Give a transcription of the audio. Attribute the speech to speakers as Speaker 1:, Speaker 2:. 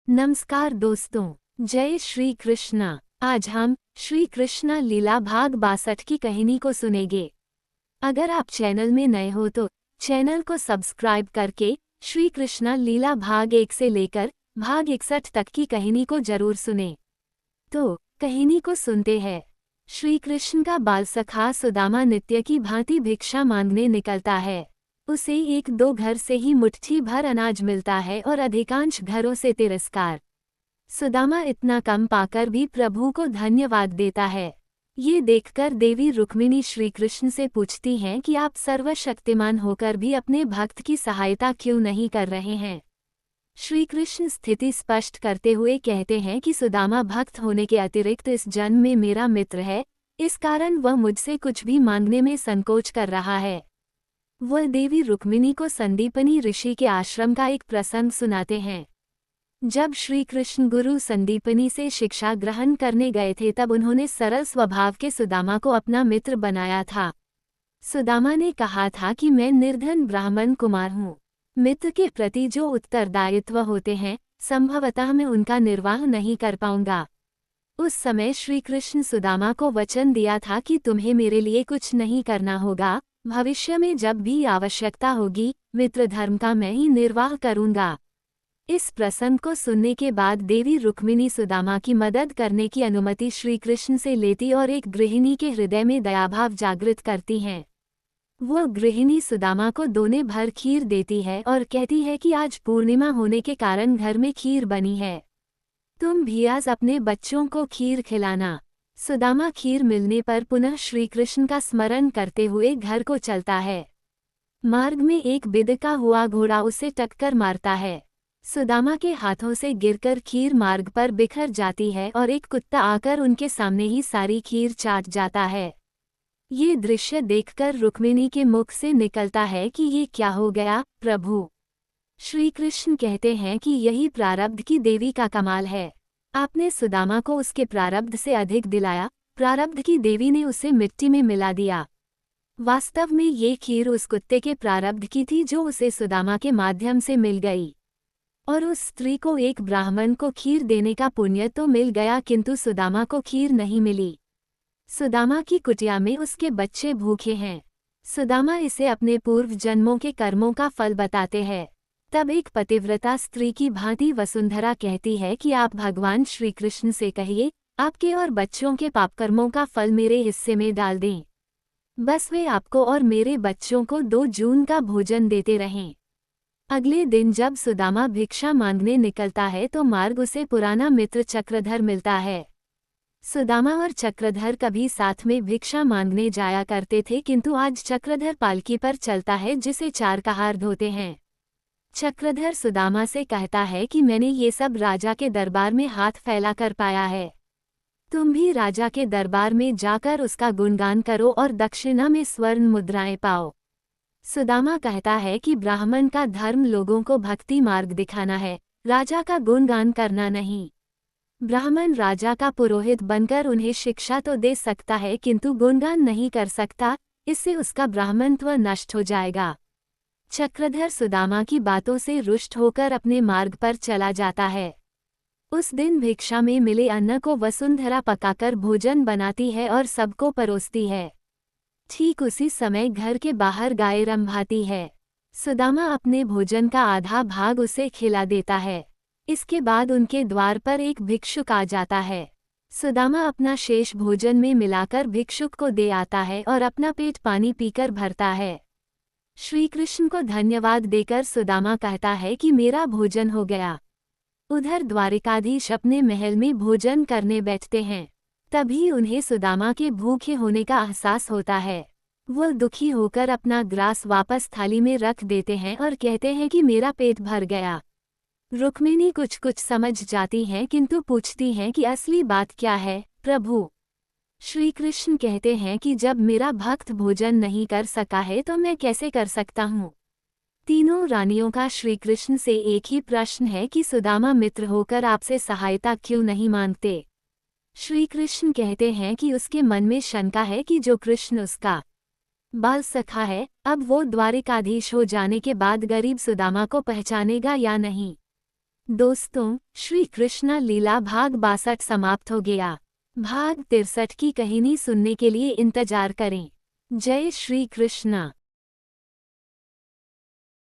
Speaker 1: नमस्कार दोस्तों, जय श्री कृष्णा। आज हम श्री कृष्णा लीला भाग 62 की कहानी को सुनेंगे। अगर आप चैनल में नए हो तो चैनल को सब्सक्राइब करके श्री कृष्णा लीला भाग 1 से लेकर भाग 61 तक की कहानी को जरूर सुनें। तो कहानी को सुनते हैं। श्री कृष्ण का बाल सखा सुदामा नित्य की भांति भिक्षा मांगने निकलता है। उसे एक दो घर से ही मुट्ठी भर अनाज मिलता है और अधिकांश घरों से तिरस्कार। सुदामा इतना कम पाकर भी प्रभु को धन्यवाद देता है। ये देखकर देवी रुक्मिणी श्री कृष्ण से पूछती हैं कि आप सर्वशक्तिमान होकर भी अपने भक्त की सहायता क्यों नहीं कर रहे हैं। श्री कृष्ण स्थिति स्पष्ट करते हुए कहते हैं कि सुदामा भक्त होने के अतिरिक्त इस जन्म में मेरा मित्र है, इस कारण वह मुझसे कुछ भी मांगने में संकोच कर रहा है। वह देवी रुक्मिणी को संदीपनी ऋषि के आश्रम का एक प्रसंग सुनाते हैं। जब श्री कृष्ण गुरु संदीपनी से शिक्षा ग्रहण करने गए थे तब उन्होंने सरल स्वभाव के सुदामा को अपना मित्र बनाया था। सुदामा ने कहा था कि मैं निर्धन ब्राह्मण कुमार हूँ। मित्र के प्रति जो उत्तरदायित्व होते हैं, संभवतः मैं उनका निर्वाह नहीं कर पाऊंगा। उस समय श्री कृष्ण सुदामा को वचन दिया था कि तुम्हें मेरे लिए कुछ नहीं करना होगा, भविष्य में जब भी आवश्यकता होगी मित्र धर्म का मैं ही निर्वाह करूंगा। इस प्रसंग को सुनने के बाद देवी रुक्मिणी सुदामा की मदद करने की अनुमति श्री कृष्ण से लेती और एक गृहिणी के हृदय में दयाभाव जागृत करती हैं। वह गृहिणी सुदामा को दोने भर खीर देती है और कहती है कि आज पूर्णिमा होने के कारण घर में खीर बनी है, तुम भी आज अपने बच्चों को खीर खिलाना। सुदामा खीर मिलने पर पुनः श्री कृष्ण का स्मरण करते हुए घर को चलता है। मार्ग में एक बिदका हुआ घोड़ा उसे टक्कर मारता है। सुदामा के हाथों से गिरकर खीर मार्ग पर बिखर जाती है और एक कुत्ता आकर उनके सामने ही सारी खीर चाट जाता है। ये दृश्य देखकर रुक्मिणी के मुख से निकलता है कि ये क्या हो गया प्रभु। श्री कृष्ण कहते हैं कि यही प्रारब्ध की देवी का कमाल है। आपने सुदामा को उसके प्रारब्ध से अधिक दिलाया, प्रारब्ध की देवी ने उसे मिट्टी में मिला दिया। वास्तव में ये खीर उस कुत्ते के प्रारब्ध की थी जो उसे सुदामा के माध्यम से मिल गई। और उस स्त्री को एक ब्राह्मण को खीर देने का पुण्य तो मिल गया, किंतु सुदामा को खीर नहीं मिली। सुदामा की कुटिया में उसके बच्चे भूखे हैं। सुदामा इसे अपने पूर्व जन्मों के कर्मों का फल बताते हैं। तब एक पतिव्रता स्त्री की भांति वसुंधरा कहती है कि आप भगवान श्री कृष्ण से कहिए, आपके और बच्चों के पापकर्मों का फल मेरे हिस्से में डाल दें। बस वे आपको और मेरे बच्चों को 2 जून का भोजन देते रहें। अगले दिन जब सुदामा भिक्षा मांगने निकलता है तो मार्ग उसे पुराना मित्र चक्रधर मिलता है। सुदामा और चक्रधर कभी साथ में भिक्षा मांगने जाया करते थे, किंतु आज चक्रधर पालकी पर चलता है जिसे 4 कहार धोते हैं। चक्रधर सुदामा से कहता है कि मैंने ये सब राजा के दरबार में हाथ फैला कर पाया है। तुम भी राजा के दरबार में जाकर उसका गुणगान करो और दक्षिणा में स्वर्ण मुद्राएं पाओ। सुदामा कहता है कि ब्राह्मण का धर्म लोगों को भक्ति मार्ग दिखाना है, राजा का गुणगान करना नहीं। ब्राह्मण राजा का पुरोहित बनकर उन्हें शिक्षा तो दे सकता है किंतु गुणगान नहीं कर सकता, इससे उसका ब्राह्मणत्व नष्ट हो जाएगा। चक्रधर सुदामा की बातों से रुष्ट होकर अपने मार्ग पर चला जाता है। उस दिन भिक्षा में मिले अन्न को वसुंधरा पकाकर भोजन बनाती है और सबको परोसती है। ठीक उसी समय घर के बाहर गाय रंभाती है। सुदामा अपने भोजन का आधा भाग उसे खिला देता है। इसके बाद उनके द्वार पर एक भिक्षुक आ जाता है। सुदामा अपना शेष भोजन में मिलाकर भिक्षुक को दे आता है और अपना पेट पानी पीकर भरता है। श्री कृष्ण को धन्यवाद देकर सुदामा कहता है कि मेरा भोजन हो गया। उधर द्वारिकाधीश अपने महल में भोजन करने बैठते हैं। तभी उन्हें सुदामा के भूखे होने का एहसास होता है। वह दुखी होकर अपना ग्रास वापस थाली में रख देते हैं और कहते हैं कि मेरा पेट भर गया। रुक्मिणी कुछ कुछ समझ जाती हैं किंतु पूछती हैं कि असली बात क्या है प्रभु। श्री कृष्ण कहते हैं कि जब मेरा भक्त भोजन नहीं कर सका है तो मैं कैसे कर सकता हूँ। तीनों रानियों का श्री कृष्ण से एक ही प्रश्न है कि सुदामा मित्र होकर आपसे सहायता क्यों नहीं मांगते। श्री कृष्ण कहते हैं कि उसके मन में शंका है कि जो कृष्ण उसका बाल सखा है, अब वो द्वारिकाधीश हो जाने के बाद गरीब सुदामा को पहचानेगा या नहीं। दोस्तों, श्री कृष्णा लीला भाग 62 समाप्त हो गया। भाग 63 की कहानी सुनने के लिए इंतजार करें। जय श्री कृष्णा।